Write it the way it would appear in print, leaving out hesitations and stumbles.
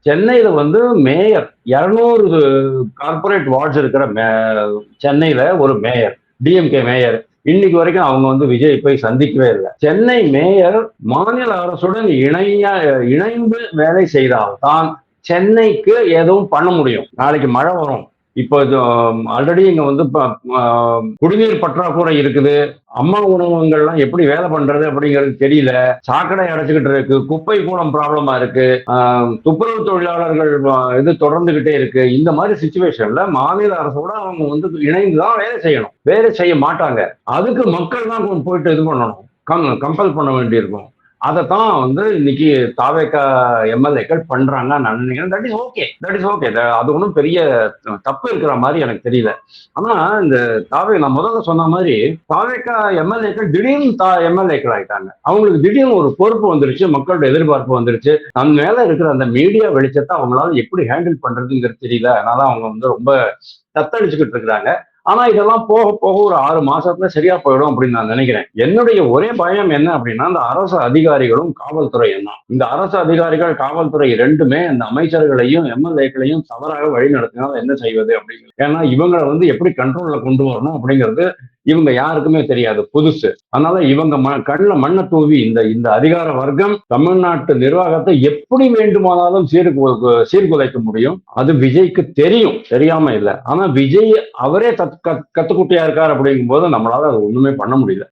சென்னையில வந்து mayor 200 corporate wards இருக்கிற சென்னையில ஒரு மேயர், டிஎம்கே மேயர். இன்னைக்கு வரைக்கும் அவங்க வந்து விஜய் போய் சந்திக்கவே இல்லை. சென்னை மேயர் மாநில அரசுடன் இணைந்து வேலை செய்தால் தான் சென்னைக்கு எதுவும் பண்ண முடியும். நாளைக்கு மழை வரும். இப்போ ஆல்ரெடி இங்க வந்து குடிநீர் பற்றாக்குறை இருக்குது. அம்மா உணவகங்கள்லாம் எப்படி வேலை பண்றது அப்படிங்கிறது தெரியல. சாக்கடை அடைச்சுக்கிட்டு இருக்கு, குப்பை கூடம் ப்ராப்ளமா இருக்கு, துப்புரவு தொழிலாளர்கள் இது தொடர்ந்துகிட்டே இருக்கு. இந்த மாதிரி சிச்சுவேஷன்ல மாநில அரசோட அவங்க வந்து இணைந்துதான் வேலை செய்யணும். வேலை செய்ய மாட்டாங்க. அதுக்கு மக்கள் தான் போயிட்டு இது பண்ணணும், கம்பல் பண்ண வேண்டியிருக்கும். அதைத்தான் வந்து இன்னைக்கு தாவேகா எம்எல்ஏக்கள் பண்றாங்க. நான் நினைக்கிறேன் தட் இஸ் ஓகே. அது ஒன்றும் பெரிய தப்பு இருக்கிற மாதிரி எனக்கு தெரியல. ஆனா இந்த நான் முதல்ல சொன்ன மாதிரி தாவேகா எம்எல்ஏக்கள் திடீர்னு எம்எல்ஏக்கள் ஆயிட்டாங்க. அவங்களுக்கு திடீர்னு ஒரு பொறுப்பு வந்துருச்சு, மக்களோட எதிர்பார்ப்பு வந்துருச்சு. நம்ம மேல இருக்கிற அந்த மீடியா வெளிச்சத்தை அவங்களால எப்படி ஹேண்டில் பண்றதுங்கிறது தெரியல. அதனால அவங்க வந்து ரொம்ப தத்தளிச்சுக்கிட்டு இருக்கிறாங்க. ஆனா இதெல்லாம் போக போக ஒரு 6 மாசத்துல சரியா போயிடும் அப்படின்னு நான் நினைக்கிறேன். என்னுடைய ஒரே பயம் என்ன அப்படின்னா, இந்த அரசு அதிகாரிகளும் காவல்துறையும் தான். இந்த அரசு அதிகாரிகள் காவல்துறை ரெண்டுமே இந்த அமைச்சர்களையும் எம்எல்ஏக்களையும் தவறாக வழி நடத்தினால் என்ன செய்வது அப்படிங்கிறது. ஏன்னா இவங்களை வந்து எப்படி கண்ட்ரோல்ல கொண்டு வரணும் அப்படிங்கிறது இவங்க யாருக்குமே தெரியாது, புதுசு. அதனால இவங்க கண்ணுல மண்ணை தூவி இந்த அதிகார வர்க்கம் தமிழ்நாட்டு நிர்வாகத்தை எப்படி வேண்டுமானாலும் சீர்குலைக்க முடியும். அது விஜய்க்கு தெரியும், தெரியாம இல்லை. ஆனா விஜய் அவரே கத்துக்குட்டியா இருக்காரு அப்படிங்கும் போது நம்மளால அது ஒண்ணுமே பண்ண முடியல.